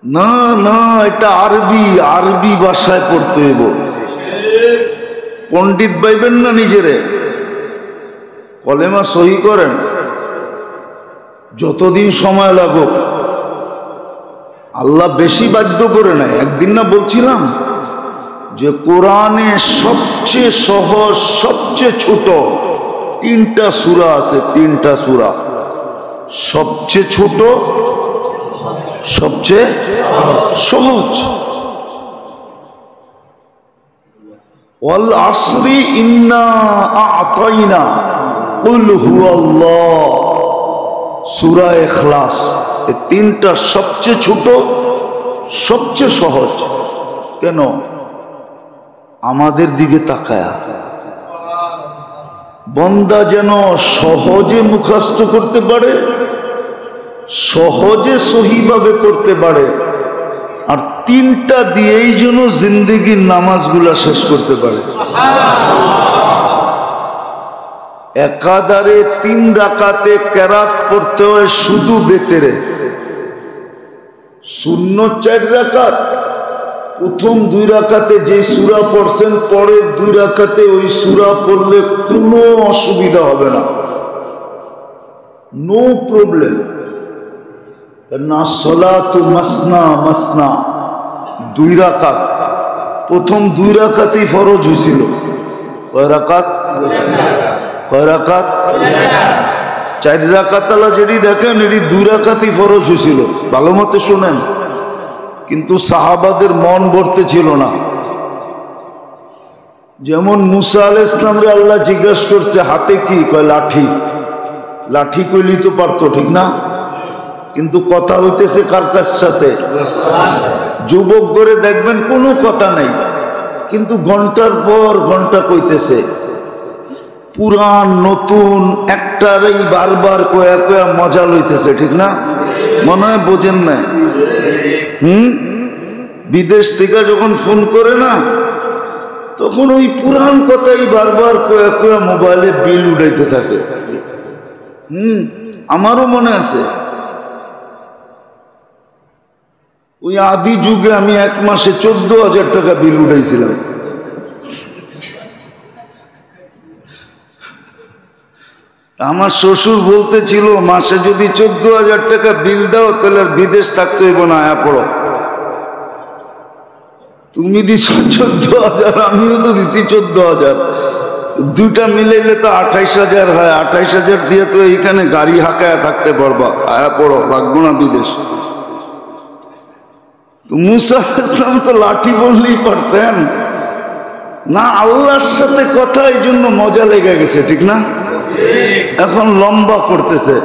না না, এটা আরবি, আরবি ভাষায় পড়তে হইব। পণ্ডিত পাইবেন না নিজেরে, কলেমা সহি করেন, যতদিন সময় লাগুক। আল্লাহ বেশি বাধ্য করে নাই। একদিন না বলছিলাম যে কোরআনে সবচেয়ে সহজ, সবচেয়ে ছোট 3টা সূরা আছে, 3টা সূরা। সবচেয়ে ছোট, সবচেয়ে সহজ। ওয়াল আসরি ইন্না আ'তাইনা কুল হুয়াল্লাহ, সূরা ইখলাস। এই 3টা সবচেয়ে ছোট, সবচেয়ে সহজ। কেন? আমাদের দিকে তাকায়া বন্দা যেন সহজে মুখস্থ করতে পারে, সহজে সহিভাবে করতে পারে, আর 3টা দিয়েই যেন জিন্দেগির নামাজগুলা শেষ করতে পারে। একাধারে 3 রাকাতে কেরাত পড়তে হয় শুধু বেতেরে। সুন্নত 4 রাকাত, প্রথম 2 রাকাতে যে সূরা পড়ছেন, পরের 2 রাকাতে ওই সূরা পড়লে কোনো অসুবিধা হবে না, নো প্রবলেম। না সলাতু মাসনা মাসনা, 2 রাকাত। প্রথম 2 রাকাতেই ফরজ হয়েছিল। কয় রাকাত? কয় রাকাত? 4 রাকাত। আলা যেটি দেখেন এটি 2 রাকাতই ফরজ হয়েছিল। ভালো মতে শোনেন। কিন্তু সাহাবাদের মন ভরতে ছিল না। যেমন মুসা আলাইহিস সালামরে আল্লাহ জিজ্ঞাসা করছে হাতে কি? কয় লাঠি। লাঠি কইলি তো পারতো, ঠিক না? কিন্তু কথা হইতেছে কার কার সাথে? যুবক করে দেখবেন কোনো কথা নাই, কিন্তু ঘন্টার পর ঘন্টা কইতেছে। পুরান নতুন একটারই বারবার কয়া কয়া মজা লইতেছে, ঠিক না? মনে হয় বোঝেন না। বিদেশ থেকে যখন ফোন করে না, তখন ওই পুরান কথাই বারবার কয়া কয়া মোবাইলে বিল উঠাইতে থাকে। আমারও মনে আছে, ওই আদি যুগে আমি 1 মাসে 14,000 টাকা বিল উঠাইছিলাম। আমার শ্বশুর বলতেছিল মাসে যদি 14,000 টাকা বিল দাও তাহলে আর বিদেশ থাকতে হইব না, আয়া পড়ো। তুমি দিছ 14,000, আমিও তো দিছি 14,000, 2টা মিলাইলে তো 28,000 হয়। 28,000 দিয়ে তো এইখানে গাড়ি হাঁকায় থাকতে পারবা, আয়া পড়ো, লাগবো না বিদেশ। তো মুসা আলাইহিস সালাম তো লাঠি বললেই পারতেন না, আল্লাহর সাথে কথা, এই জন্য মজা লেগে গেছে, ঠিক না? এখন লম্বা করতেছে।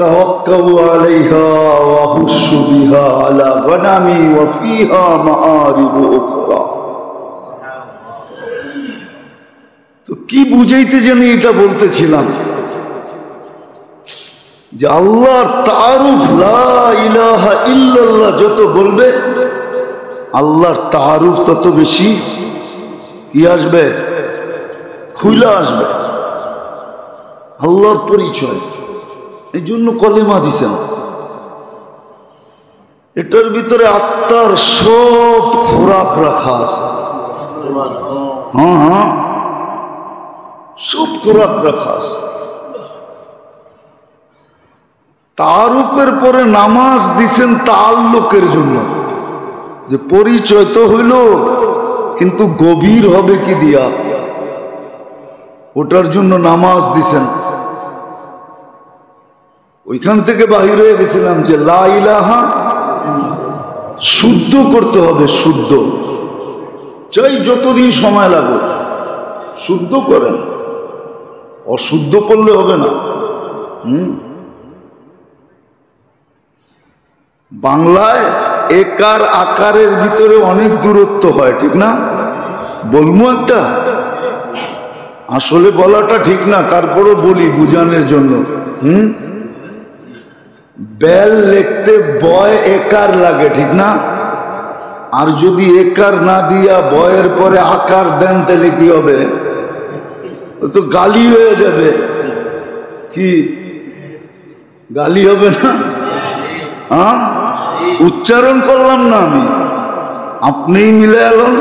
তাওয়াক্কালু আলাইহা ওয়া হুশু বিহা আলা গনামি ওয়া ফিহা মাআরিবু উখরা। তো কি বুঝাইতে জানি এটা বলতেছিলাম যে আল্লাহর তাআরুফ, লা ইলাহা ইল্লাল্লাহ যত বলবে, আল্লাহর তাআরুফ তত বেশি কি আসবে? খুলে আসবে আল্লাহর পরিচয়। এই জন্য কলেমা দিছেন। এটার ভিতরে আত্মার সব খোরাক রাখা আছে। হ্যাঁ হ্যাঁ, সব খোরাক রাখা আছে। তাআরুফের পরে নামাজ দিছেন তাআল্লুকের জন্য, যে পরিচয় তো হইল, কিন্তু গভীর হবে কি দিয়া, ওটার জন্য নামাজ দিছেন। ওইখান থেকে বাহির হয়ে গেছিলাম যে লা ইলাহা শুদ্ধ করতে হবে, শুদ্ধ। চাই যতদিন সময় লাগবে শুদ্ধ করেন, অশুদ্ধ করলে হবে না। বাংলায় একার আকারের ভিতরে অনেক দূরত্ব হয়, ঠিক না? বলবো একটা, আসলে বলাটা ঠিক না, তারপরও বলি বুঝানোর জন্য। বেল লিখতে বয় একার লাগে, ঠিক না? আর যদি একার না দিয়া বয়ের পরে আকার দেন তাহলে কি হবে? তো গালি হয়ে যাবে। কি গালি হবে না? উচ্চারণ করলাম না আমি, আপনিই মিলে এলেন।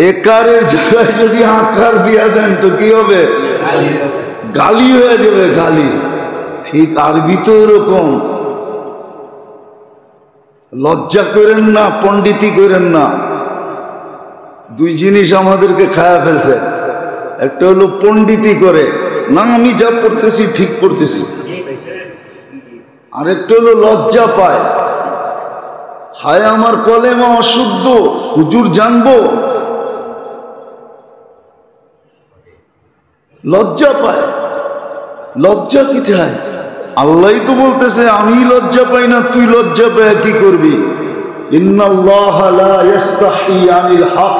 একারের জায়গায় যদি আকার দিয়া দেন তো কি হবে? গালি হয়ে যাবে, গালি। ঠিক আরবি তো এরকম। লজ্জা করেন না, পণ্ডিতি করেন না। দুই জিনিস আমাদেরকে খায়া ফেলছে। একটা হলো পণ্ডিতি করে, না আমি যা পড়তেছি ঠিক পড়তেছি। আরেকটা হলো লজ্জা পায়, হায় আমার কলেমা অশুদ্ধ, হুজুর জানবো। লজ্জা পায়। লজ্জা কি চায়? আল্লাহই তো বলতেছে আমি লজ্জা পাই না, তুই লজ্জা পায় কি করবি? ইন্নাল্লাহা লা ইস্তাহি আনিল হক।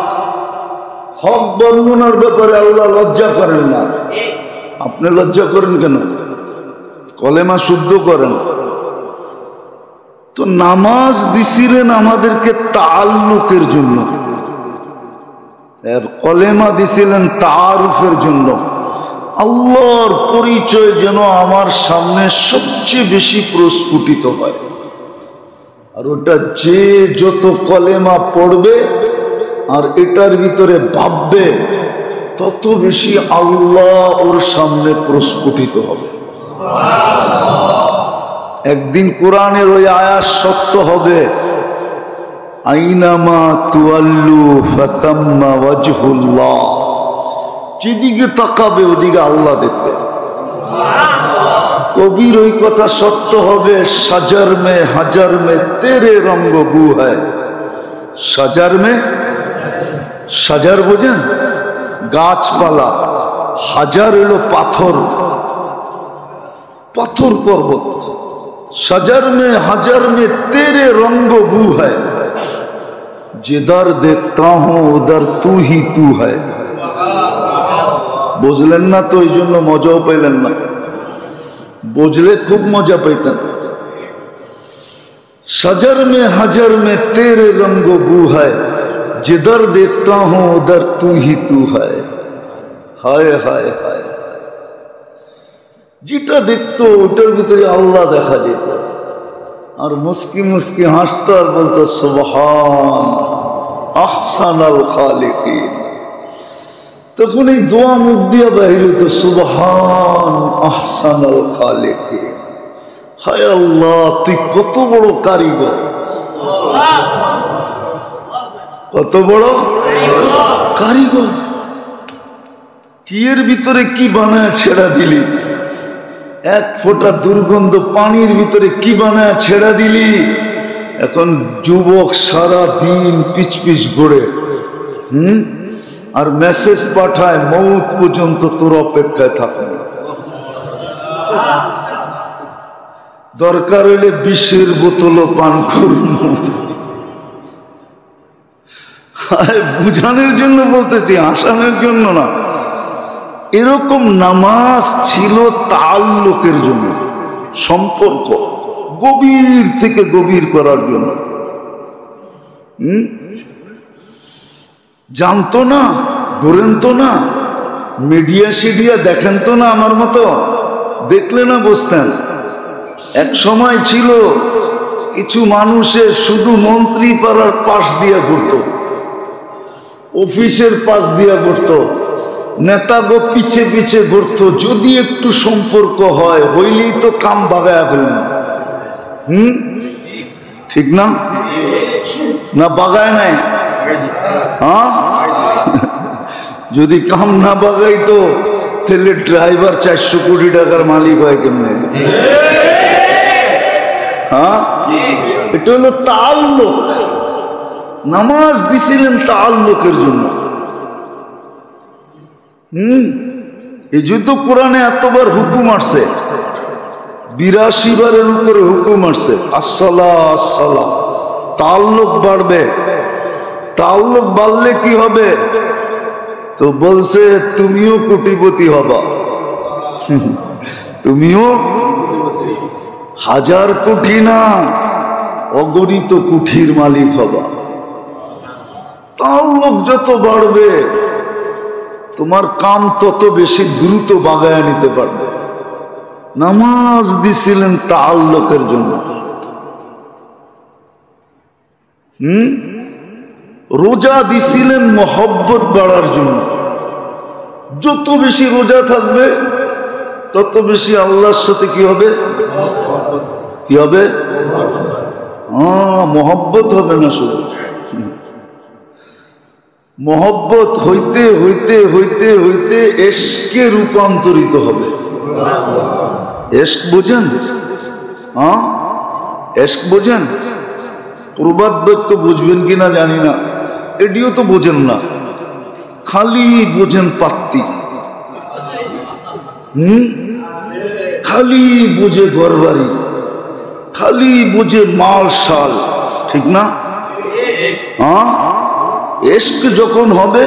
হক বর্ণনার ব্যাপারে আল্লাহ লজ্জা করেন না। আপনি লজ্জা করেন কেন? কলেমা শুদ্ধ করেন। তো নামাজ দিছিলেন আমাদেরকে তাআল্লুকের জন্য, আর কলেমা দিছিলেন তাআরুফের জন্য। আল্লাহর পরিচয় যেন আমার সামনে সবচেয়ে বেশি প্রস্ফুটিত হয়। আর ওটা যে যত কলেমা পড়বে আর এটার ভিতরে ভাববে, তত বেশি আল্লাহ ওর সামনে প্রস্ফুটিত হবে। একদিন কোরআনের ওই আয়াত সত্য হবে, আইনামা তুআল্লু ফাতাম্মা ওয়াজহুল্লাহ। যেদিকে তাকাবে ওদিকে আল্লাহ দেখবে। কবির ওই কথা সত্য হবে, সাজার মে হাজার মে তেরে রঙ্গ বু হ্যায়। সাজার মে, সাজার বোঝেন গাছপালা, হাজার হলো পাথর, পাথর পর্বত। সাজার মে হাজার মে তেরে রঙ্গ বু হ্যায়, जिधर देखता हूं उधर तू ही तू है। বুঝলেন না তো, এই জন্য মজাও পাইলেন না। বুঝলে খুব মজা পাইতেন। सजर में हजर में तेरे रंगो बू है, जिधर देखता हूं उधर तू ही तू है। हाय हाय हाय। যেটা দেখতো ওটার ভিতরে আল্লাহ দেখা যেত, আর মুস্কি মুস্কি হাসতো আর বলতো সুবহান আহসানাল খালিকিন। তখন এই দোয়া মুখ দিয়া বাহির হতো, সুবহান আহসানাল খালিকিন। হায় আল্লাহ, তুই কত বড় কারিগর, কত বড় কারিগর। কি এর ভিতরে কি বানায় ছেড়া দিলি? এক ফোঁটা দুর্গন্ধ পানির ভিতরে কি বানায় ছেড়া দিলি? এখন যুবক সারা দিন পিছ পিছ ঘোরে, আর মেসেজ পাঠায় মৌত পর্যন্ত তোর অপেক্ষায় থাকে না। দরকার হলে বিষের বোতলও পান করুন। বুঝানোর জন্য বলতেছি, হাসানোর জন্য না। এরকম নামাজ ছিল তাআল্লুকের জন্য, সম্পর্ক গভীর থেকে গভীর করার জন্য। জানতো না, ঘোরেন তো না, মিডিয়া সিডিয়া দেখেন তো না, আমার মতো দেখলে না বুঝতেন। এক সময় ছিল কিছু মানুষের শুধু মন্ত্রী পাড়ার পাশ দিয়ে ঘুরত, অফিসের পাশ দিয়ে ঘুরত, নেতাগো পিছে পিছে ঘুরত। যদি একটু সম্পর্ক হয় হইলেই তো কাম বাগায়া ফেলেন। ঠিক না? না বাগায় নাই? হ্যাঁ, যদি কাম না বাগাইতো তাহলে ড্রাইভার 400 কোটি টাকার মালিক হয় কেমনে? হ্যাঁ, এটা হলো তাআল্লুক। নামাজ দিছিলেন তাআল্লুকের জন্য। এই জন্য কোরআনে এতবার হুকুম আসছে, 82 বারের উপরে হুকুম আসছে আসসালাহ আসসালাহ। তাআল্লুক বাড়বে। তাআল্লুক বাড়লে কি হবে? তো বলছে তুমিও কোটিপতি হবা, তুমিও 1000 কোটি না অগণিত কোটির মালিক হবা। তাআল্লুক যত বাড়বে তোমার কাম তত বেশি দ্রুত বাগায় নিতে পারবে। নামাজ দিছিলেন তাআল্লুকের জন্য। রোজা দিছিলেন মহব্বত বাড়ার জন্য। যত বেশি রোজা থাকবে তত বেশি আল্লাহর সাথে কি হবে? কি হবে? মহব্বত হবে না, শুধু মহব্বত হইতে হইতে হইতে হইতে এশকে রূপান্তরিত হবে। এশক বোঝেন? এশক বোঝেন? প্রবাদ বাক্য বুঝবেন কিনা জানি না, এটিও তো বোঝেন না, খালি বোঝেন পাত্তি। খালি বুঝে ঘরবাড়ি, খালি বুঝে মাল শাল, ঠিক না? এশক যখন হবে,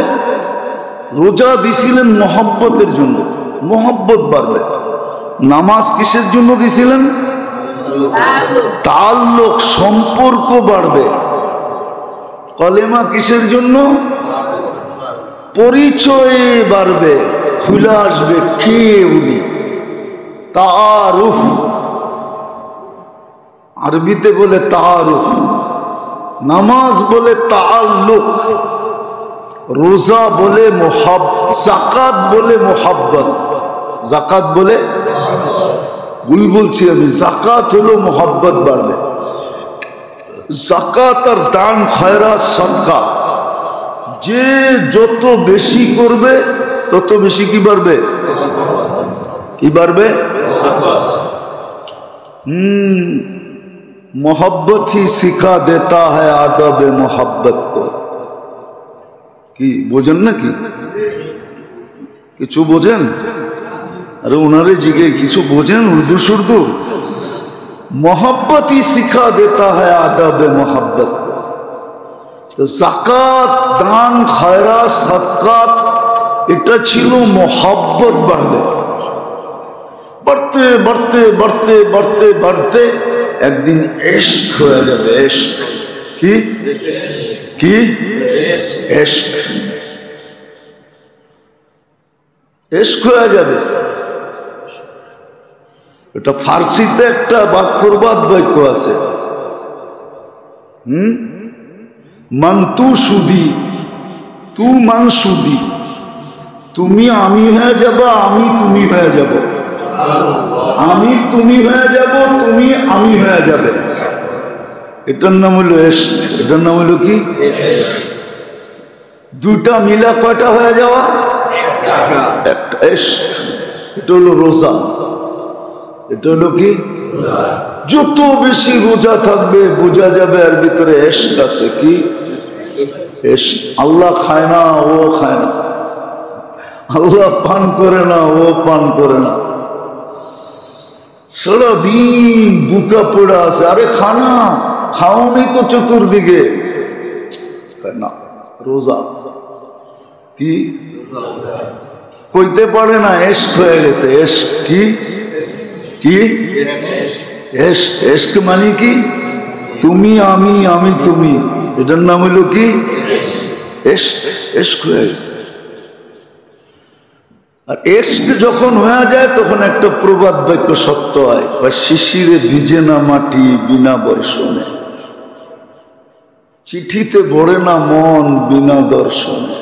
রোজা দিছিলেন মহব্বতের জন্য, মহব্বত বাড়বে। নামাজ কিসের জন্য দিছিলেন? তাল্লুক, সম্পর্ক বাড়বে। কলেমা কিসের জন্য? পরিচয়ে বাড়বে, খুলে আসবে কে উনি, তারুফ। আরবিতে বলে তারুফ, নামাজ বলে তাল্লুক, রোজা বলে জাকাত বলে মোহাব্বত। জাকাত বলে, ভুল বলছি আমি, জাকাত হলো মোহাব্বত বাড়বে। জাকাত আর দান, খয়রাত, সদকা যে যত বেশি করবে তত বেশি কি বাড়বে? কি বাড়বে? मोहब्बत ही सिखा देता है आदब मोहब्बत को। কি বোঝেন নাকি? কিছু বোঝেন? আরে উনারে জিগে কিছু বোঝেন? উর্দু সুর্দু? मोहब्बत ही सिखा देता है आदब मोहब्बत को। तो जाकात, दान, खैरात, सदकात এটা ছিল মোহাব্বত বাড়বে। बढ़ते बढ़ते बढ़ते बढ़ते बढ़ते একদিন ইশক হয়ে যাবে। ইশক কি? কি? ইশক। ইশক হয়ে যাবে। এটা ফার্সিতে একটা প্রবাদ বাক্য আছে, মান তু সুদি, তু মান সুদি। তুমি আমি হয়ে যাবা, আমি তুমি হয়ে যাব। আমি তুমি হয়ে যাব, তুমি আমি হয়ে যাবে। এটার নাম হলো ইশক। এটার নাম হলো কি? দুটা মিলা কয়টা হয়ে যাওয়া? একটা। ইশক। এটা হলো রোজা। এটা হলো কি? যত বেশি রোজা থাকবে বোঝা যাবে এর ভিতরে ইশক আছে। কি ইশক? আল্লাহ খায় না, ও খায় না। আল্লাহ পান করে না, ও পান করে না। সারাদিন বুকা পড়ে আছে, আরে খানা খাও নেই তো চতুর্দিকে না। রোজা কি? কইতে পারে না, ইশক হয়ে গেছে। ইশক কি? কি? ইশক। ইশক মানে কি? তুমি আমি, আমি তুমি। এটার নাম হলো কি? ইশক। ইশক হয়ে গেছে। আর ইশক যখন হয়ে যায় তখন একটা প্রবাদ বাক্য সত্য হয়, শিশিরে ভিজে না মাটি বিনা বর্ষণে, চিঠিতে ভরে না মন বিনা দর্শনে।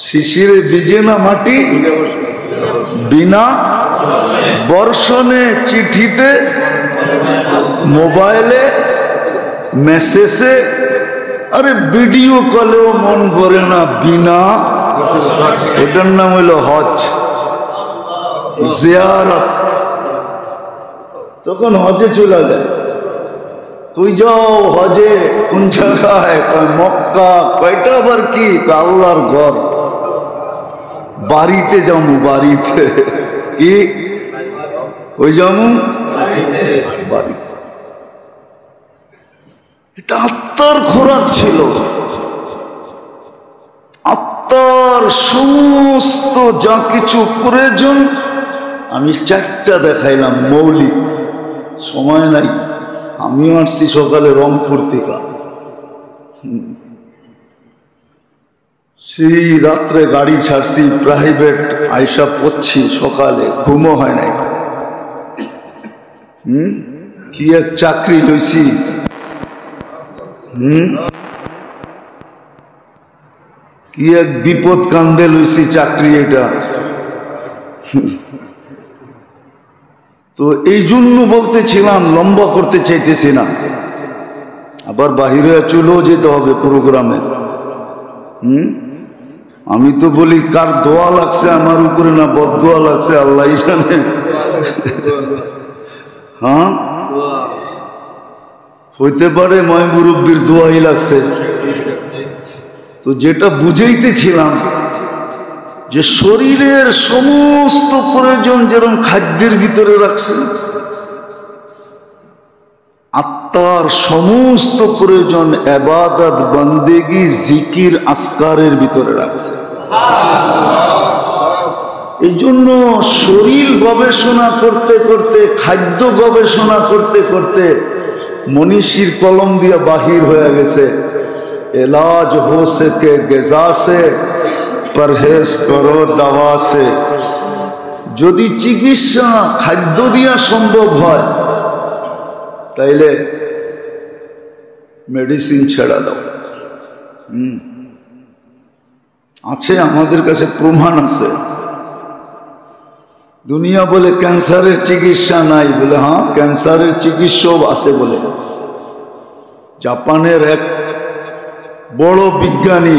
শিশিরে ভিজে না মাটি বিনা বর্ষণে, চিঠিতে, মোবাইলে, মেসেজে, আরে ভিডিও কলেও মন ভরে না বিনা। এটার নাম হইল হজ, জিয়ারত। তখন হজে চলে যায়। তুই যাও হজে? কোন জায়গায়? মক্কা। কয়টা আবার কি? আল্লাহর ঘর। বাড়িতে যাবো, বাড়িতে। কি? ওই যাবো বাড়িতে। এটা আত্মার খোরাক ছিল। আত্মার সমস্ত যা কিছু প্রয়োজন আমি চারটা দেখাইলাম মৌলিক। সময় নাই, আমিও আসছি সকালে রংপুর থেকে। সেই রাত্রে গাড়ি ছাড়ছি, প্রাইভেট আইসা পড়ছি, সকালে ঘুমও হয় নাই। কি এক চাকরি লইছি, কি এক বিপদ কান্দে লইছি চাকরি এটা। তো এই জন্য বলতেছিলাম, লম্বা করতে চাইতেছি না, আবার বাহিরে চলেও যেতে হবে প্রোগ্রামে। আমি তো বলি কার দোয়া লাগছে আমার উপরে না বদদোয়া লাগছে আল্লাহ জানে। হ্যাঁ, হইতে পারে ময় মুরব্বীর দোয়াই লাগছে। তো যেটা বুঝাইতেছিলাম যে শরীরের সমস্ত প্রয়োজন যেরকম খাদ্যের ভিতরে রাখছে, আত্মার সমস্ত প্রয়োজন ইবাদত বন্দেগি জিকির আসকারের ভিতরে রাখছে। এই জন্য শরীর গবেষণা করতে করতে, খাদ্য গবেষণা করতে করতে মনীষীর কলম দিয়ে বাহির হয়ে গেছে, এলাজ হো সকে গিজা সে পরহেজ করো দাওয়া সে। যদি চিকিৎসা খাদ্য দিয়া সম্ভব হয় তাইলে মেডিসিন ছেড়া দাও। আছে, আমাদের কাছে প্রমাণ আছে। দুনিয়া বলে ক্যান্সারের চিকিৎসা নাই, বলে হ্যাঁ ক্যান্সারের চিকিৎসাও আছে বলে। জাপানের এক বড় বিজ্ঞানী,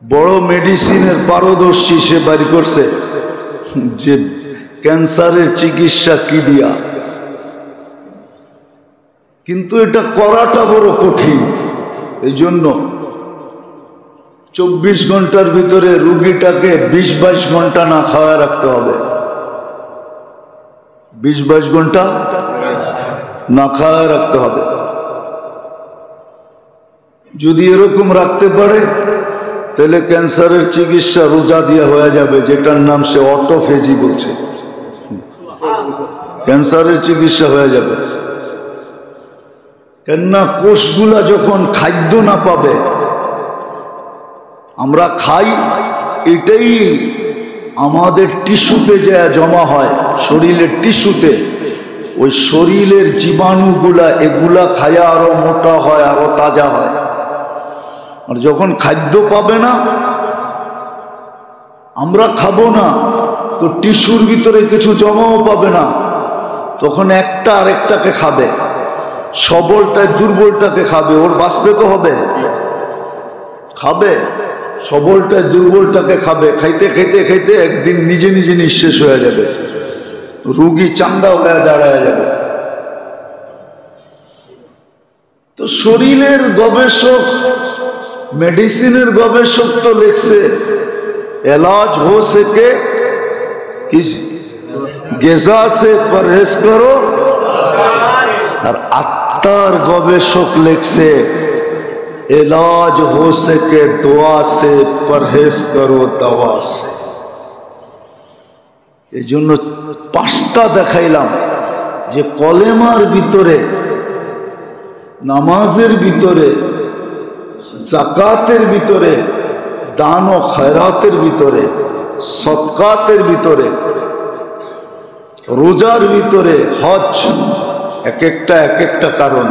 বড় মেডিসিনের পারদর্শী, সে বাড়ি করছে যে ক্যান্সারের চিকিৎসা কি দিয়া। কিন্তু এটা করাটা বড় কঠিন। এই জন্য 24 ঘন্টার ভিতরে রুগীটাকে 20-22 ঘন্টা না খাওয়া রাখতে হবে। 20-22 ঘন্টা না খাওয়া রাখতে হবে। যদি এরকম রাখতে পারে তাহলে ক্যান্সারের চিকিৎসা রোজা দিয়ে হয়ে যাবে, যেটার নাম সে অটোফেজি বলছে। ক্যান্সারের চিকিৎসা হয়ে যাবে। কেননা কোষগুলা যখন খাদ্য না পাবে, আমরা খাই, এটাই আমাদের টিস্যুতে যা জমা হয়, শরীরের টিস্যুতে, ওই শরীরের জীবাণুগুলা এগুলা খায়া আরো মোটা হয়, আরো তাজা হয়। আর যখন খাদ্য পাবে না, আমরা খাবো না, তো টিস্যুর ভিতরে কিছু জমাও পাবে না, তখন একটা আরেকটাকে খাবে, সবলটায় দুর্বলটাকে খাবে, ওর বাঁচতে তো হবে, খাবে, সবলটায় দুর্বলটাকে খাবে, খাইতে খাইতে খাইতে একদিন নিজে নিজে নিঃশেষ হয়ে যাবে, রুগী চান্দা হয়ে দাঁড়ায় যাবে। তো শরীরের গবেষক, মেডিসিনের গবেষক তো লিখছে এলাজ হো সকে কিস গিজা সে পরহেজ করো, আর আত্মার গবেষক লিখছে এলাজ হো সকে দোয়া সে পরহেজ করো দাওয়া সে। এই জন্য 5টা দেখাইলাম যে কলেমার ভিতরে, নামাজের ভিতরে, যাকাতের ভিতরে, দান ও খয়রাতের ভিতরে, সদকাতের ভিতরে, রোজার ভিতরে, হজ, এক একটা কারণ।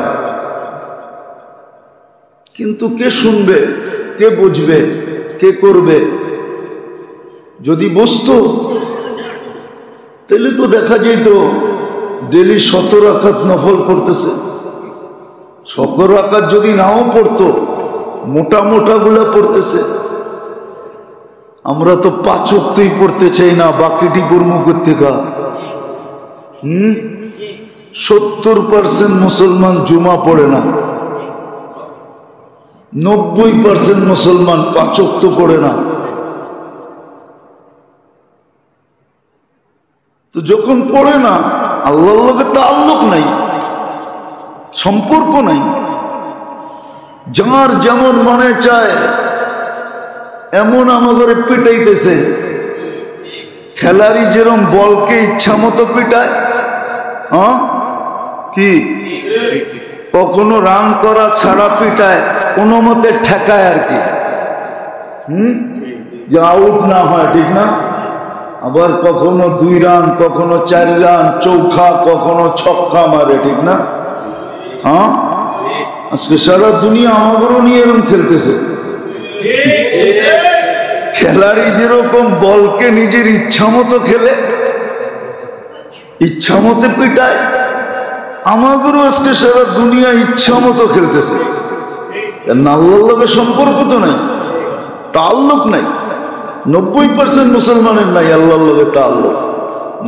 কিন্তু কে শুনবে, কে বুঝবে, কে করবে? যদি বুঝতো তাহলে তো দেখা যেত ডেলি 17 রাকাত নফল পড়তেছে। 17 রাকাত যদি নাও পড়তো, মোটা মোটা গুলা পড়তেছে। আমরা তো 5 ওয়াক্তই পড়তে চাই না, বাকিটি কর্ম করতে গা। 70% মুসলমান জুমা পড়ে না, 90% মুসলমান 5 ওয়াক্ত পড়ে না। তো যখন পড়ে না, আল্লাহর লগে তাআল্লুক নাই, সম্পর্ক নাই। যার যেমন মনে চায় এমন আমাদের পিটাইতেছে। খেলারি যেরকম বলকে ইচ্ছা মতো পিটায়, হ্যাঁ কি কখনো রান করা ছাড়া পিটায়, কোনো মতে ঠেকায় আর কি, যে আউট না হয়, ঠিক না? আবার কখনো 2 রান, কখনো 4 রান, চৌখা, কখনো ছক্কা মারে, ঠিক না? হ্যাঁ, আজকে সারা দুনিয়া আমাদেরও নিয়ে এরকম খেলতেছে। খেলাড়ি যেরকম বলকে নিজের ইচ্ছা মতো খেলে, ইচ্ছা মতো পিটায়, আমাদেরও আজকে সারা দুনিয়া ইচ্ছা মতো খেলতেছে। আল্লাহর লগে সম্পর্ক তো নাই, তাল্লুক নাই। 90% মুসলমানের নাই আল্লাহর লগে তাল্লুক।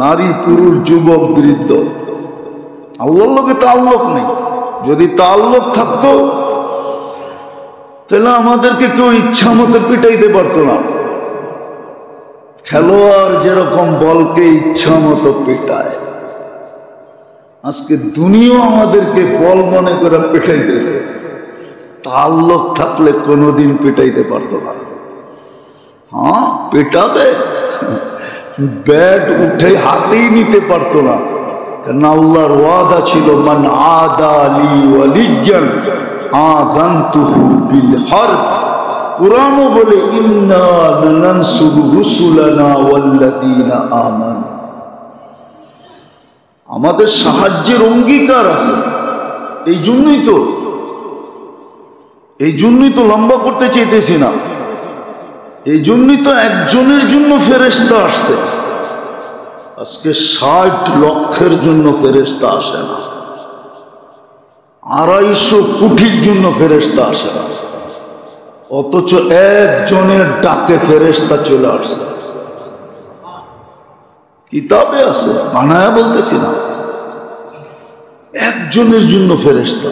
নারী পুরুষ যুবক বৃদ্ধ আল্লাহর লগে তাল্লুক নেই। যদি তাল্লুক থাকতো তাহলে আমাদেরকে কেউ ইচ্ছা মতো পিটাইতে পারতো না। খেলোয়াড় যেরকম বলকে ইচ্ছা মতো পিটায়, আজকে দুনিয়া আমাদেরকে বল মনে করে পিটাইতেছে। তাল্লুক থাকলে কোনোদিন পিটাইতে পারতো না। হ্যাঁ, পিটাবে, ব্যাট উঠে হাতেই নিতে পারতো না। কারণ আল্লাহর ওয়াদা ছিল, মান আদা লি ওয়ালিয়ান আযানতুহু বিল হারব। কুরআনও বলে, ইন্না লানানসুরু রুসুলানা ওয়াল্লাযীনা আমানু। আমাদের সাহায্যের অঙ্গীকার আছে। এই জন্যই তো লম্বা করতে চাইতেছি না। এই জন্যই তো একজনের জন্য ফেরেশতা আসছে। আজকে 60 লক্ষের জন্য ফেরেশতা আসে না, 250 কোটির জন্য ফেরেশতা আসে না। অথচ একজনের ডাকে ফেরেশতা চলে আসছে। কিতাবে আছে, বানায়া বলতেছি না। একজনের জন্য ফেরেশতা,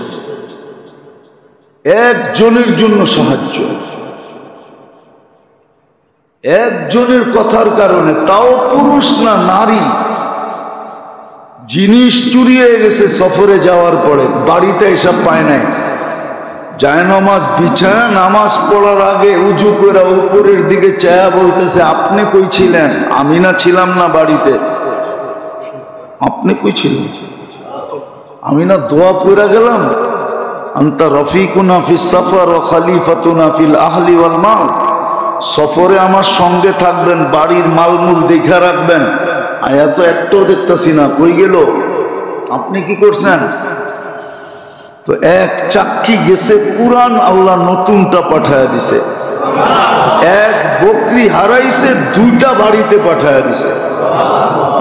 একজনের জন্য সাহায্য, একজনের কথার কারণে, তাও পুরুষ না নারী। জিনিস চুরি হয়ে গেছে সফরে যাওয়ার পরে, বাড়িতে এসব পায় নাই। যায় নামাজ বিছায়, নামাজ পড়ার আগে উজু করে উপরের দিকে চায়া বলতেছে, আপনি কই ছিলেন? আমি না ছিলাম না বাড়িতে। আপনি কই ছিলেন? আমি না দোয়া পড়ে গেলাম, আনতা রফিকুনা ফিস সফর ওয়া খলিফাতুনা ফিল আহলি ওয়াল মাল। সফরে আমার সঙ্গে থাকবেন, বাড়ির মালমূল দেখা রাখবেন। আয়া তো একটাও দেখতেছি না, কই গেল? আপনি কি করছেন? তো এক চাক্কি গেছে পুরান, আল্লাহ নতুনটা পাঠায়া দিছে। এক বকরি হারাইছে, 2টা বাড়িতে পাঠায়া দিছে।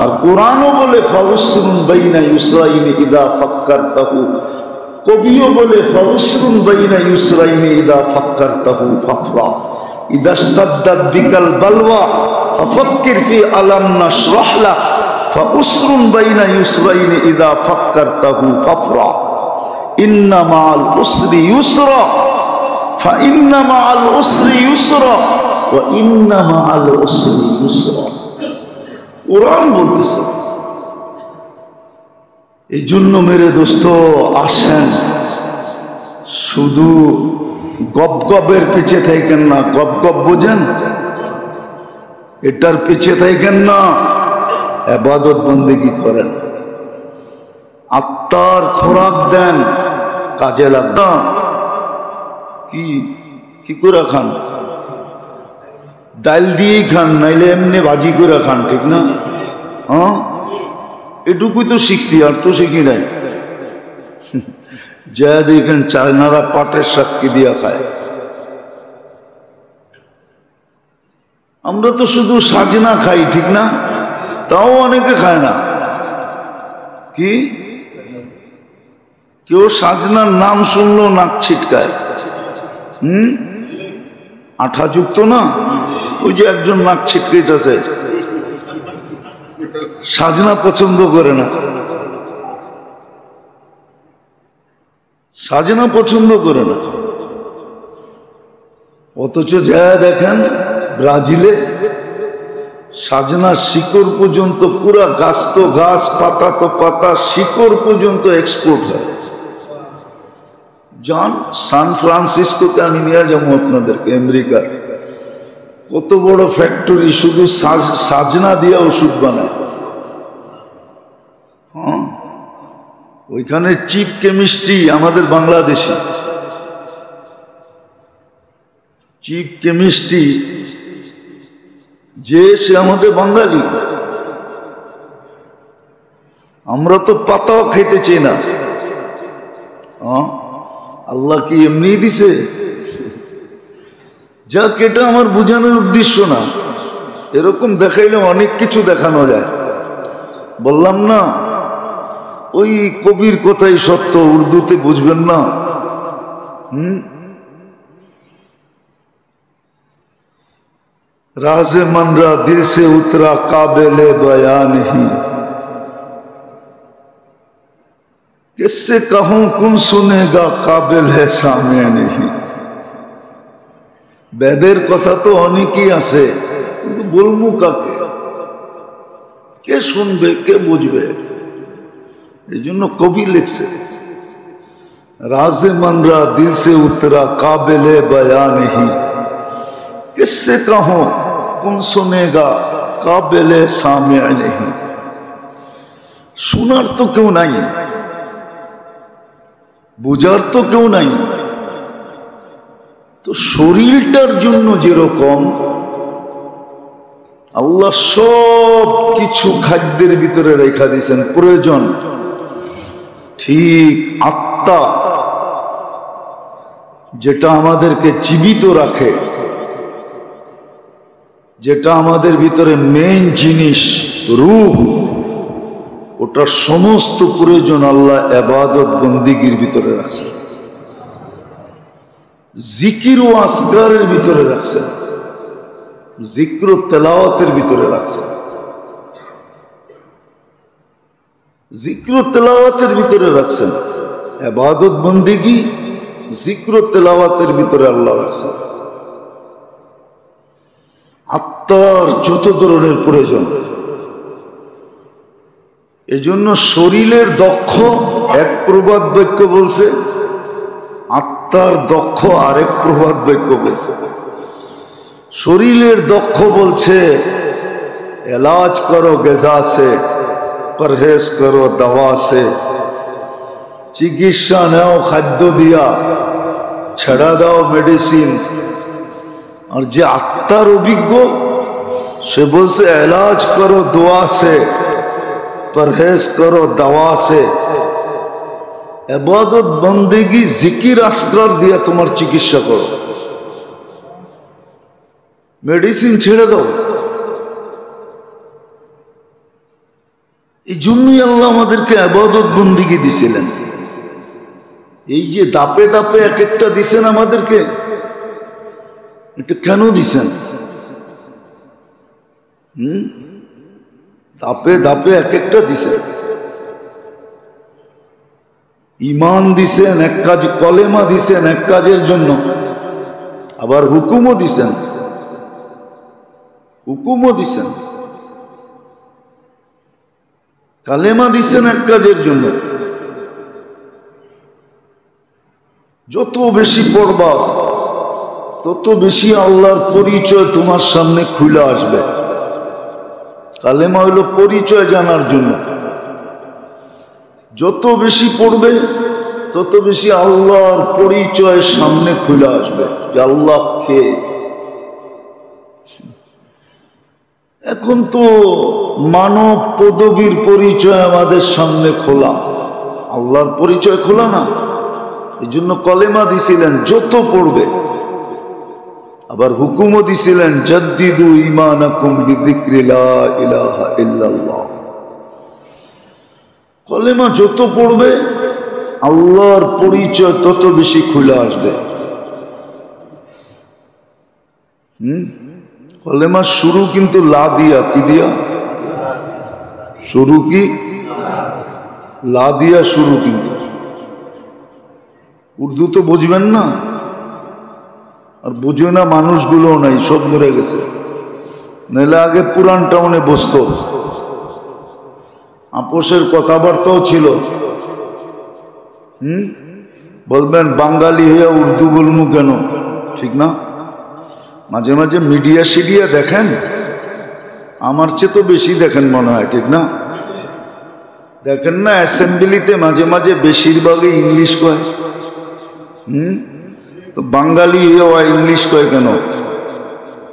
আর কোরআনও বলে, ফাউসরুন বাইনা ইউসরাইনি ইদা ফাক্কারতাহু। কবিও বলে, ফাউসরুন বাইনা ইউসরাইনি ইদা ফাক্কারতাহু ফাফরা। ইদা ইশতাদ্দাত বিকাল বালওয়া ফাফাক্কির ফি আলাম নাশরাহ লাক। ফাউসরুন বাইনা ইউসরাইনি ইদা ফাক্কারতাহু ফাফরা। ইন্না মাআল উসরি ইউসরা ফাইন্না মাআল উসরি ইউসরা ওয়া ইন্না মাআল উসরি ইউসরা। কোরআন বলতেছে। এই জন্য মেরে দোস্ত, আসেন, শুধু গপ গপের পিছে থাকেন না। গপ গপ বোঝেন? এটার পিছে থাকেন না, ইবাদত বন্দেগী করেন, আত্মার খোরাক দেন, কাজে লাগবে। কি করে খান? ডাল দিয়েই খান, নাইলে এমনি ভাজি করে খান, ঠিক না? হ্যাঁ, এটুকুই তো শিখছি, আর তো শিখি নাই। যা দেখেন চায়নারা পাটের সাক্ষী দিয়া খায়, আমরা তো শুধু সাজনা খাই, ঠিক না? তাও অনেকে খায় না। কি কেউ সাজনার নাম শুনলো নাক ছিটকায়। আঠা যুক্ত না, ওই যে একজন নাক ছিটকাইতেছে, সাজনা পছন্দ করে না, সাজনা পছন্দ করে না। অথচ যা দেখেন ব্রাজিলে সাজনার শিকড় পর্যন্ত, পুরা গাছ তো গাছ, পাতা তো পাতা, শিকড় পর্যন্ত এক্সপোর্ট হয়। যান সান ফ্রান্সিসকোতে, আমি নিয়ে যাবো আপনাদেরকে, আমেরিকার কত বড় ফ্যাক্টরি, শুধু সাজনা দিয়ে ওষুধ বানায়। হ্যাঁ, ওইখানে চিপ কেমিস্ট্রি আমাদের বাংলাদেশি, চিপ কেমিস্ট্রি যে সে আমাদের বাঙালি। আমরা তো পাতাও খাইতে চাই না। আল্লাহ কি এমনি দিছে? যাক, এটা আমার বোঝানোর উদ্দেশ্য না। এরকম দেখাইলে অনেক কিছু দেখানো যায়। বললাম না, ওই কবির কথাই সত্য, উর্দুতে বুঝবেন না। राज़े मनरा दिल से उतरा काबिले बया नहीं, किससे कहूं कौन सुनेगा काबिल है सामे नहीं। বেদের কথা তো অনেকই আছে, কিন্তু বলবো কাকে? কে শুনবে, কে বুঝবে? এই জন্য কবি লিখছে, রাज़े मनरा दिल से उतरा काबिले बया नहीं, किससे कहूं कौन सुनेगा काबिले सामे नहीं। শোনার তো কেউ নাই, বুঝার তো কেউ নাই। তো শরীরটার জন্য যেরকম আল্লাহ সব কিছু খাদ্যের ভিতরে রেখা দিয়েছেন প্রয়োজন, ঠিক আত্মা যেটা আমাদেরকে জীবিত রাখে, যেটা আমাদের ভিতরে মেইন জিনিস রূহ, ওটার সমস্ত প্রয়োজন আল্লাহ ইবাদত বন্দেগীর ভিতরে রাখছেন, জিকির ও আসগারের ভিতরে রাখছেন, জিক্র ও তেলাওয়াতের ভিতরে রাখছেন। জিক্র ও তেলাওয়াতের ভিতরে রাখছেন, ইবাদত বন্দেগী জিক্র ও তেলাওয়াতের ভিতরে আল্লাহ রাখছেন। আত্মার যত ধরনের প্রয়োজন, এজন্য শরীরের দক্ষ এক প্রবাদ বাক্য বলছে, আত্মার দক্ষ আরেক প্রবাদ বাক্য বলছে। শরীরের দক্ষ বলছে এলাজ করো গেজা সে, পরহেজ করো দাওয়া সে, চিকিৎসা নেও খাদ্য দিয়া, ছেড়া দাও মেডিসিন। আর যে আত্মার অভিজ্ঞ সে বলছে এলাজ করো দোয়া সে, পরহেজ করো দাওয়া সে। ইবাদত বন্দেগী জিকির আসকার দিয়া তোমার চিকিৎসা করো, মেডিসিন ছেড়ে দাও। এই জন্যই আল্লাহ আমাদেরকে ইবাদত বন্দেগী দিছিলেন। এই যে দাপে দাপে এক একটা দিছেন আমাদেরকে, এটা কেন দিছেন? দাপে দাপে এক একটা দিছেন। ঈমান দিছেন এক কাজ, কলেমা দিছেন এক কাজের জন্য, আবার হুকুমও দিছেন, হুকুমও দিছেন। কালেমা দিছেন এক কাজের জন্য। যত বেশি পড়বা তত বেশি আল্লাহর পরিচয় তোমার সামনে খুলে আসবে। কালেমা হইল পরিচয় জানার জন্য। যত বেশি পড়বে তত বেশি আল্লাহর পরিচয় সামনে খুলে আসবে, যে আল্লাহ কে। এখন তো মানব পদবীর পরিচয় আমাদের সামনে খোলা, আল্লাহর পরিচয় খোলা না। এই জন্য কলেমা দিছিলেন যত পড়বে, আবার হুকুমও দিছিলেন জাদ্দিদু ঈমানাকুম বিযিকরি লা ইলাহা ইল্লাল্লাহ। কলেমা যত পড়বে আল্লাহর পরিচয় তত বেশি খুলে আসবে। কলেমা শুরু কিন্তু লা দিয়া, কি দিয়া শুরু? কি লা দিয়া শুরু? কিন্তু উর্দু তো বুঝবেন না, আর বুঝে না মানুষগুলোও নাই, সব মরে গেছে। নাহলে আগে পুরান টাউনে বসত, আপোষের কথাবার্তাও ছিল। বলবেন বাঙালি হয়ে উর্দু বলবো কেন? ঠিক না? মাঝে মাঝে মিডিয়া সিডিয়া দেখেন, আমার চেয়ে তো বেশি দেখেন মনে হয়, ঠিক না? দেখেন না অ্যাসেম্বলিতে মাঝে মাঝে বেশিরভাগই ইংলিশ কয়। তো বাঙালি হয়ে ইংলিশ কয় কেন?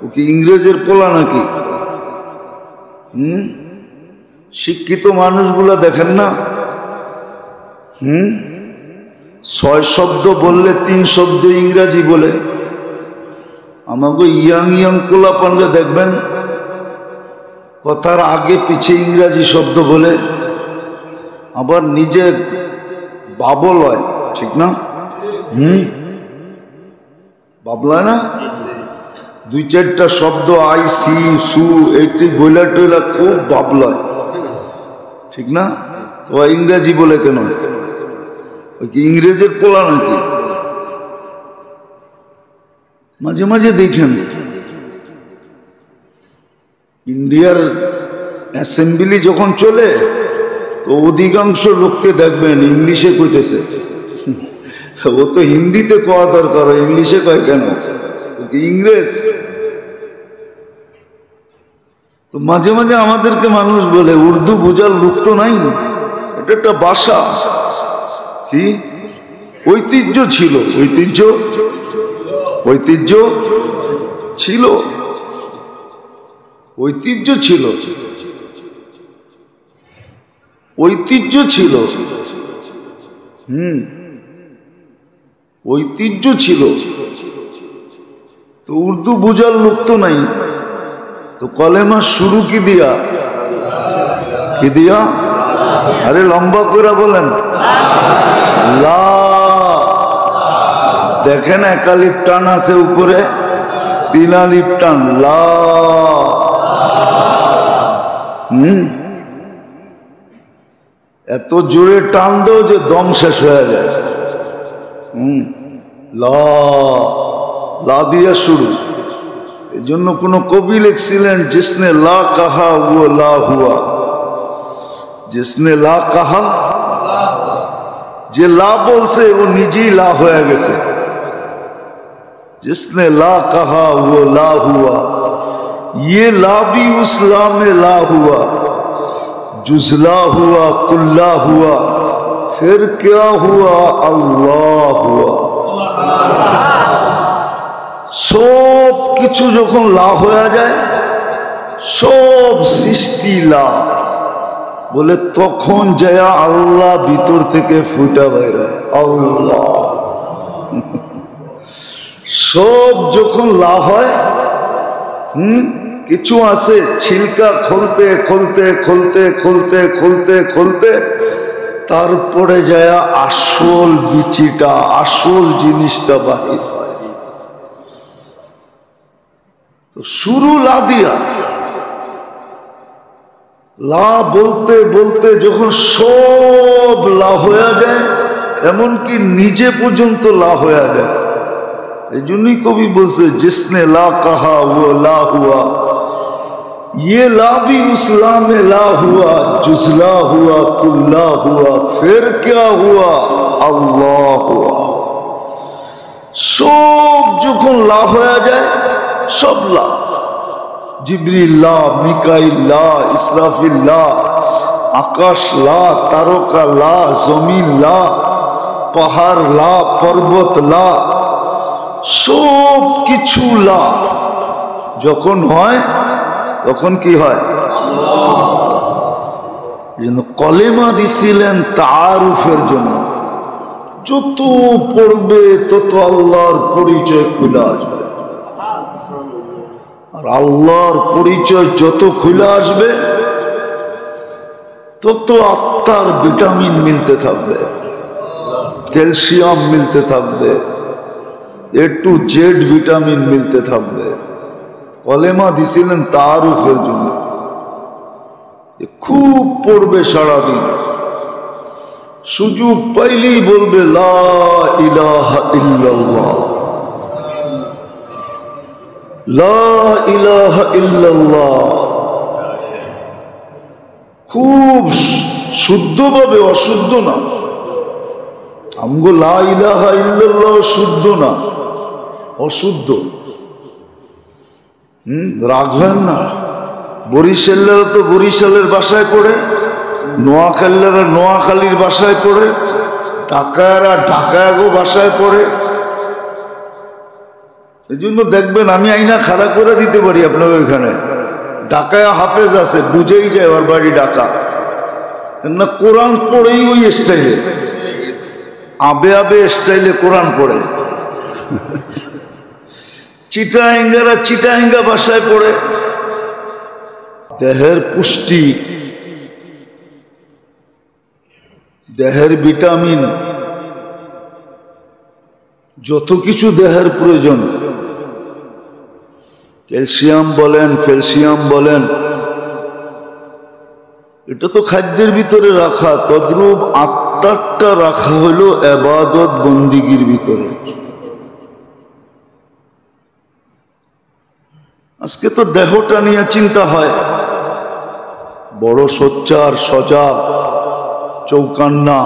ও কি ইংরেজের পোলা নাকি? শিক্ষিত মানুষগুলা দেখেন না, 6 শব্দ বললে 3 শব্দ ইংরাজি বলে। আমাকে ইয়াং ইয়াং পোলাপানকে দেখবেন কথার আগে পিছে ইংরাজি শব্দ বলে, আবার নিজে বাবল হয়, ঠিক না? বাবলায় না, 2-4টা শব্দ আই সি সু এইটি বইলা টইলা খুব বাবলায়, ঠিক না? তো ইংরেজি বলে কেন? ওই কি ইংরেজের পোলা নাকি? মাঝে মাঝে দেখেন ইন্ডিয়ার অ্যাসেম্বলি যখন চলে তো অধিকাংশ লোককে দেখবেন ইংলিশে কইতেছে। ও তো হিন্দিতে কওয়া দরকার, ইংলিশে কয় কেন? ইংরেজ। তো মাঝে মাঝে আমাদেরকে মানুষ বলে উর্দু বোঝার লোক তো নাই, এটা একটা ভাষা। কি ঐতিহ্য ছিল, ঐতিহ্য ঐতিহ্য ছিল, ঐতিহ্য ছিল, ঐতিহ্য ছিল, ঐতিহ্য ছিল। তো উর্দু বোঝার লোক তো নাই, তো কলেমা শুরু কি দিয়া? কি দিয়া? আরে লম্বা করে বলেন, লা। দেখেন একালিপ টান আছে উপরে, 3 আলিপ টান, লা। এত জোরে টান দেও যে দম শেষ হয়ে যায়। লা, লা দিয়া শুরু। এই জন্য কোন কবি লিখছিলেন, জিসনে লা কাহা ও লা হুয়া, জিসনে লা কাহা, যে লা বলছে ও নিজেই লা হয়ে গেছে। जिसने ला कहा वो ला हुआ, ये ला भी उस ला में ला हुआ, जुजला हुआ, कुल्ला हुआ, फिर क्या हुआ? अल्लाह हुआ। सब किछु যখন লা হয়ে যায়, সব সৃষ্টি লা বলে, তখন যায় আল্লাহ ভিতর থেকে ফুটা বাইরে, আল্লাহ। সব যখন লা হয়, কিছু আছে ছিলকা খুলতে খুলতে খুলতে খুলতে খুলতে খুলতে তারপরে যায় আসল বিচিটা, আসল জিনিসটা বাহির হয়। তো শুরু লা দিয়া, লা বলতে বলতে যখন সব লা হয়ে যায়, এমনকি নিজে পর্যন্ত লা হয়ে যায়। এই জন্যই কবি বলছে, জিসনে লা কাহা ও লা হুয়া, ये ला भी उस ला में ला हुआ, जुजला हुआ, कुल्ला हुआ, फिर क्या हुआ? अल्लाह हुआ। সব যখন লা হয়ে যায়, সব লা, জিবরিল লা, মিকাইল লা, ইসরাফিল লা, আকাশ লা, তারকা লা, জমিন লা, পাহাড় লা, পর্বত লা, সব কিছু লা যখন হয়, তখন কি হয়? কলেমা দিছিলেন তাআরুফের জন্য। যত পড়বে তত আল্লাহর পরিচয় খুলে আসবে, আর আল্লাহর পরিচয় যত খুলে আসবে তত আত্মার ভিটামিন মিলতে থাকবে, ক্যালসিয়াম মিলতে থাকবে, A to Z ভিটামিন মিলতে থাকবে। কলেমা দিছিলেন তাআরুফের জন্য। খুব পড়বে সারাদিন, সুযোগ পাইলেই বলবে লা ইলাহা ইল্লাল্লাহ, লা ইলাহা ইল্লাল্লাহ। খুব শুদ্ধভাবে, অশুদ্ধ না। আমগো লা ইলাহা ইল্লাল্লাহ শুদ্ধ না, অশুদ্ধ। রাখবেন না। বরিশালেরা তো বরিশালের ভাষায় পড়ে, নোয়াখালীরা নোয়াখালীর ভাষায় পড়ে, ঢাকায়রা ঢাকায়গো ভাষায় পড়ে। এই জন্য দেখবেন আমি আইনা খাড়া করে দিতে পারি আপনার ওইখানে, ঢাকায় হাফেজ আছে, বুঝেই যায় ওর বাড়ি ঢাকা, কেননা কোরআন পড়েই ওই স্টাইলে। আবে আবে স্টাইলে কোরআন পড়ে, চিটাঙ্গারা চিটাঙ্গা ভাষায় পড়ে। দেহের পুষ্টি, দেহের ভিটামিন, যত কিছু দেহের প্রয়োজন, ক্যালসিয়াম বলেন, ক্যালসিয়াম বলেন, এটা তো খাদ্যের ভিতরে রাখা। তদ্রূপ আত্মাটা রাখা হলো ইবাদত বন্দিগির ভিতরে। আজকে তো দেহটা নিয়ে চিন্তা হয়, বড় সোচ্চার, সজাগ, চৌকান্না,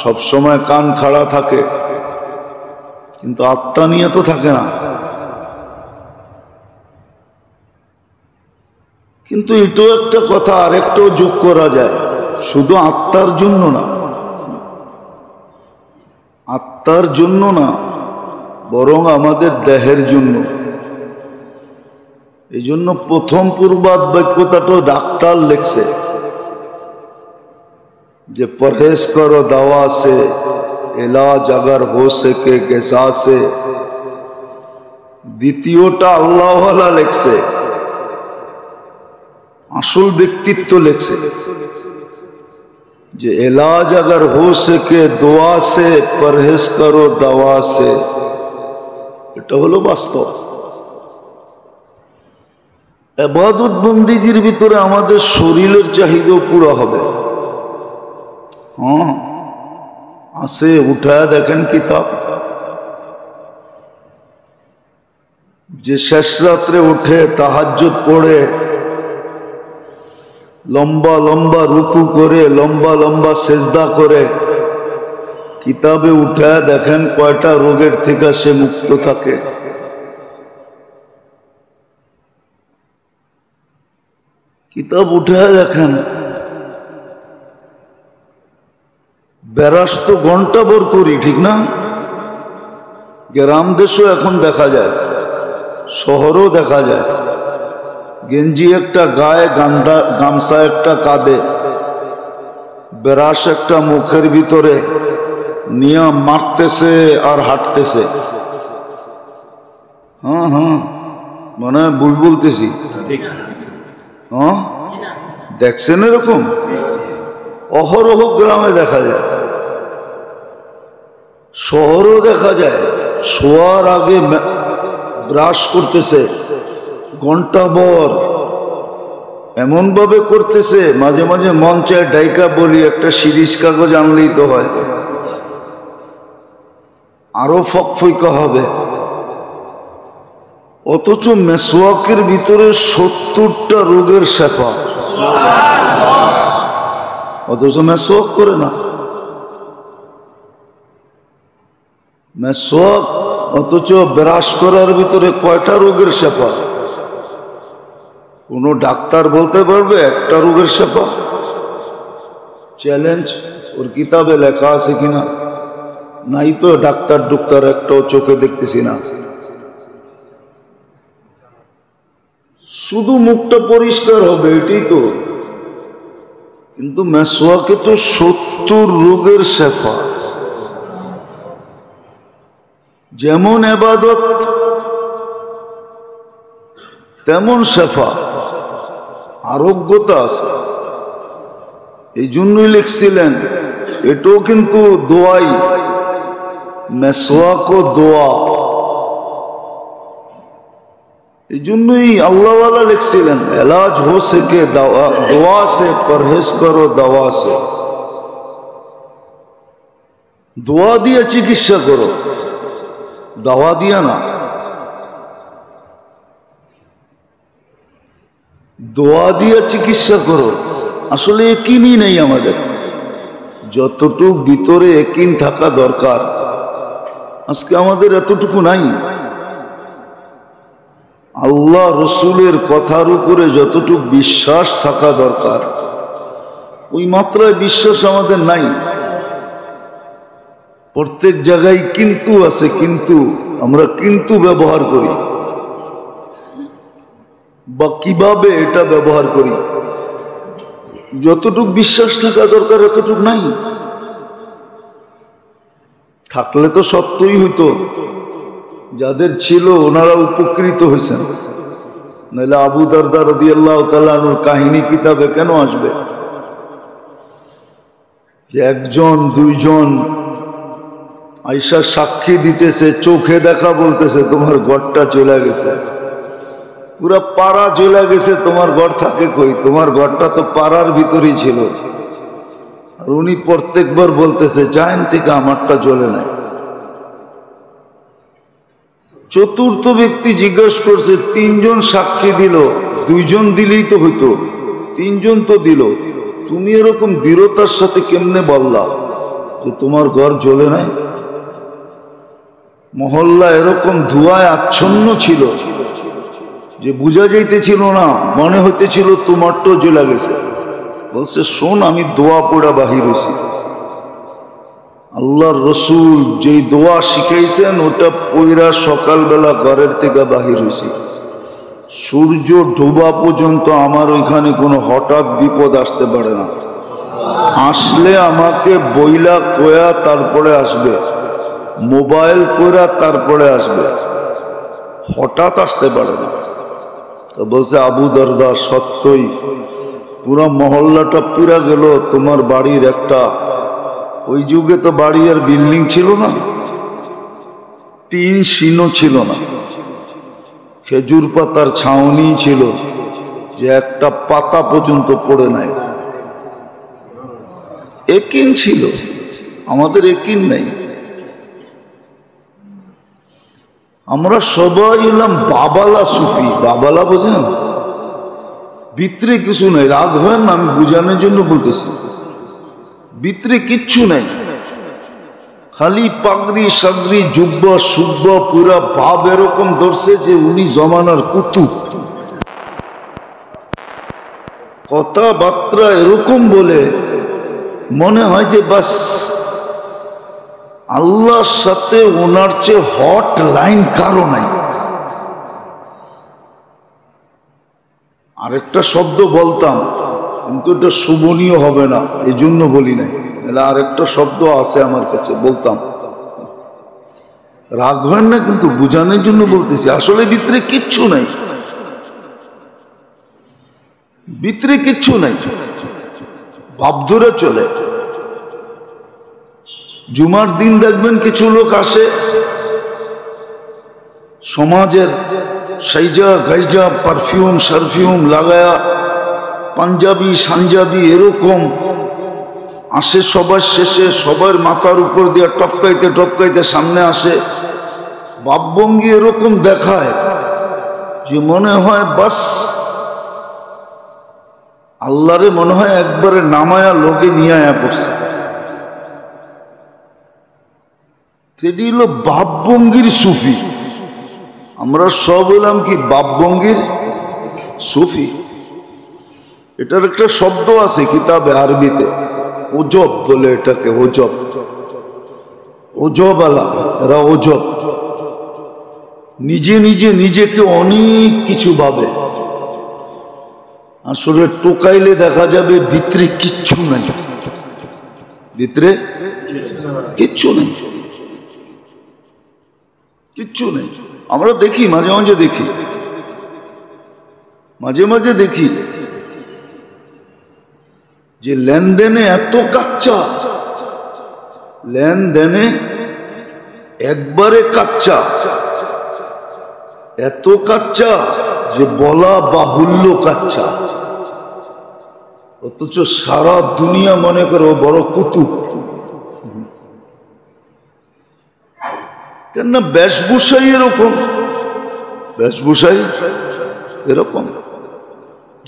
সবসময় কান খাড়া থাকে, কিন্তু আত্মা নিয়ে তো থাকে না। কিন্তু এটাও একটা কথা, আরেকটাও যোগ করা যায়, শুধু আত্মার জন্য না, আত্মার জন্য না, বরং আমাদের দেহের জন্য। এই জন্য প্রথম পূর্বাদ বাক্যটাও ডাক্তার লেখছে যে পরহেজ করো দাওয়া সে, ইলাজ अगर हो सके গিজা সে। দ্বিতীয়টা আল্লাহওয়ালা লেখছে, আসল ব্যক্তিত্ব লেখছে যে इलाज अगर हो सके दुआ से, परहेज करो दवा से। এটা হলো বাস্তব। ইবাদত বন্দিগির ভিতরে আমাদের শরীরের চাহিদা পুরো হবে। হ্যাঁ আছে, উঠায় দেখেন কিতাব, যে শেষ রাত্রে উঠে তাহাজ্জুদ পড়ে, লম্বা লম্বা রুকু করে, লম্বা লম্বা সেজদা করে, কিতাবে উঠায় দেখেন কয়টা রোগের থেকে সে মুক্ত থাকে। কিতাব উঠায় দেখেন, বেরাস তো ঘন্টা ভর করি, ঠিক না? গ্রাম দেশও এখন দেখা যায়, শহরও দেখা যায়, গেঞ্জি একটা গায়ে, গামছা একটা কাঁধে, বেরাস একটা মুখের ভিতরে নিয়ে মারতেছে আর হাঁটতেছে। হ্যাঁ হ্যাঁ, মানে ভুল বলতেছি? হ্যাঁ, দেখছেন এরকম অহরহ গ্রামে দেখা যায়, শহরেও দেখা যায়। শোয়ার আগে ব্রাশ করতেছে ঘন্টা ভর, এমন ভাবে করতেছে, মাঝে মাঝে মন চায় ডাইকা বলি একটা শিরিষ কাগজ আনলেই তো হয়, আরো ফকফইকা হবে। অথচ মেসওয়াকের ভিতরে 70টা রোগের শেফা, অথচ মেসওয়াক করে না। মেসওয়াক, অথচ ব্রাশ করার ভিতরে কয়টা রোগের শেফা? কোন ডাক্তার বলতে পারবে একটা রোগের শেফা? চ্যালেঞ্জ, ওর কিতাবে লেখা আছে কিনা? নাই তো, ডাক্তার ডুক্তার একটাও চোখে দেখতেছি না। শুধু মুখটা পরিষ্কার হবে এটাই তো, কিন্তু মেসওয়াকে তো 70 রোগের শেফা। যেমন ইবাদত তেমন শেফা, আরোগ্যতা আছে। এই জন্যই লিখছিলেন এটাও কিন্তু দোয়াই, মেসওয়াক ও দোয়া। এই জন্যই আল্লাহওয়ালা লিখছিলেন ইলাজ হো সকে দোয়া সে, পরহেজ করো দাওয়া সে। দোয়া দিয়ে চিকিৎসা করো, দাওয়া দিয়া না। দোয়া দিয়ে চিকিৎসা করো। আসলে একিনই নেই আমাদের, যতটুকু ভিতরে একিন থাকা দরকার আজকে আমাদের এতটুকু নাই। আল্লাহ রসুলের কথার উপরে যতটুকু বিশ্বাস থাকা দরকার ওই মাত্রায় বিশ্বাস আমাদের নাই। প্রত্যেক জায়গায় কিন্তু আছে, কিন্তু আমরা কিন্তু ব্যবহার করি, বা কিভাবে এটা ব্যবহার করি, যতটুকু বিশ্বাস থাকা দরকার এতটুকু নাই। থাকলে তো সত্যই হইতো, যাদের ছিল ওনারা উপকৃত হয়েছেন, নাহলে আবু দারদা রাদিয়াল্লাহু তাআলা আনহুর কাহিনী কিতাবে কেন আসবে যে একজন দুইজন আয়েশা সাক্ষী দিতেছে, চোখে দেখা বলতেছে তোমার ঘরটা চলে গেছে, পুরা পাড়া চলে গেছে, তোমার ঘর থাকে কই, তোমার ঘরটা তো পাড়ার ভিতরেই ছিল। আর উনি প্রত্যেকবার বলতেছে চাইন থেকে আমারটা চলে নাই। চতুর্থ ব্যক্তি জিজ্ঞেস করছে, তিনজন সাক্ষী দিল, দুইজন দিলেই তো হইতো, তিনজন তো দিল, তুমি এরকম দৃঢ়তার সাথে কেমনে বললা যে তোমার ঘর জ্বলে নাই? মহল্লা এরকম ধোঁয়ায় আচ্ছন্ন ছিল যে বোঝা যাইতেছিল না, মনে হইতেছিল তোমারটা জ্বলে গেছে। বলছে শোন, আমি দোয়া পড়া বাহির হয়েছি, আল্লাহর রসুল যেই দোয়া শিখাইছেন ওটা পইরা সকালবেলা ঘরের থেকে বাহির হয়েছি, সূর্য ডোবা পর্যন্ত আমার ওইখানে কোনো হঠাৎ বিপদ আসতে পারে না, আসলে আমাকে বইলা কোয়া তারপরে আসবে, মোবাইল কোয়া তারপরে আসবে, হঠাৎ আসতে পারে না। তো বলছে আবু দারদা সত্যই পুরা মহল্লাটা পুরা গেল, তোমার বাড়ির একটা, ওই যুগে তো বাড়ি আর বিল্ডিং ছিল না, টিন শিনও ছিল না, খেজুর পাতার ছাউনি ছিল যে একটা পাতা পর্যন্ত পড়ে নাই, একিন ছিল, আমাদের একিন নাই। আমরা সবাই এলাম বাবালা সুফি। বাবালা বোঝেন? ভিতরে কিছু নাই, রাগ হয় না, আমি বুঝানোর জন্য বলতেছি, ভিতরে কিচ্ছু নাই, খালি পাগড়ি সাগড়ি জুব্বা সুব্বা পুরা ভাব এরকম ধরছে যে উনি জমানার কুতুব, কথাবার্তা এরকম বলে মনে হয় যে বাস আল্লাহর সাথে ওনার চেয়ে হট লাইন কারো নাই। আরেকটা শব্দ বলতাম কিন্তু এটা শোভনীয় হবে না, এই জন্য বলি নাই, আরেকটা শব্দ আছে আমার কাছে, বলতাম, রাগ হয় না কিন্তু বুঝানোর জন্য বলতেছি। আসলে ভিতরে কিচ্ছু নাই, ভিতরে কিচ্ছু নাই, ভাব ধরে চলে। জুমার দিন দেখবেন কিছু লোক আসে সমাজের সাইজা গাইজা পারফিউম সারফিউম লাগায়া পাঞ্জাবি সাঞ্জাবি এরকম আসে, সবার শেষে সবার মাথার উপর দিয়ে টপকাইতে টপকাইতে সামনে আসে, ভাবভঙ্গি এরকম দেখায় যে মনে হয় বাস আল্লাহরে মনে হয় একবারে নামায়া লোকে নিয়ে আয়া পড়ছে। সেটি হলো ভাবভঙ্গির সুফি। আমরা সব হলাম কি ভাবভঙ্গির সুফি। এটার একটা শব্দ আছে কিতাবে আরবিতে, ওজব বলে এটাকে, ওজব, ওজব আলা, এরা ওজব, নিজে নিজে নিজেকে অনেক কিছু ভাবে, আসলে টোকাইলে দেখা যাবে ভিতরে কিচ্ছু নাই, ভিতরে কিচ্ছু নেই, কিচ্ছু নেই। আমরা দেখি মাঝে মাঝে দেখি, মাঝে মাঝে দেখি যে লেনদেনে এত কাচ্চা, লেনদেনে একবারে কাচ্চা, এত কাচ্চা যে বলা বাহুল্য কাচ্চা, অথচ সারা দুনিয়া মনে করো বড় কুতুব। কেননা বেশভূষাই এরকম, বেশভূষাই এরকম।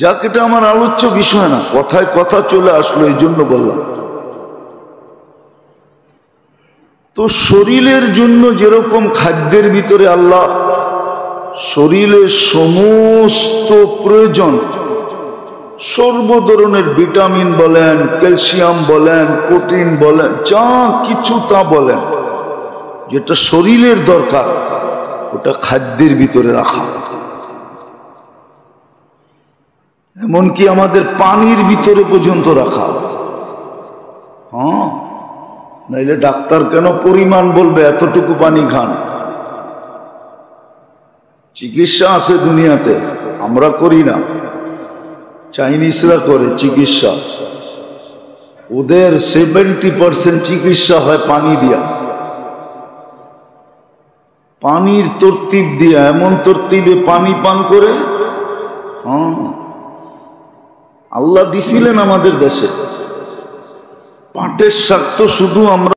যাক, এটা আমার আলোচ্য বিষয় না, কথায় কথা চলে আসলো এই জন্য বললাম। তো শরীরের জন্য যেরকম খাদ্যের ভিতরে আল্লাহ শরীরের সমস্ত প্রয়োজন, সর্ব ধরনের ভিটামিন বলেন, ক্যালসিয়াম বলেন, প্রোটিন বলেন, যা কিছু তা বলেন, যেটা শরীরের দরকার ওটা খাদ্যের ভিতরে রাখা। এমনকি আমাদের পানির ভিতরে পর্যন্ত রাখা। হ্যাঁ, নাইলে ডাক্তার কেন পরিমাণ বলবে, এতটুকু পানি খান। চিকিৎসা আছে দুনিয়াতে, আমরা করি না, চাইনিজরা করে চিকিৎসা। ওদের 70% চিকিৎসা হয় পানি দিয়া, পানির তরতিব দিয়া, এমন তরতিবে পানি পান করে। আল্লাহ দিছিলেন আমাদের দেশে পাটের শাক, তো শুধু আমরা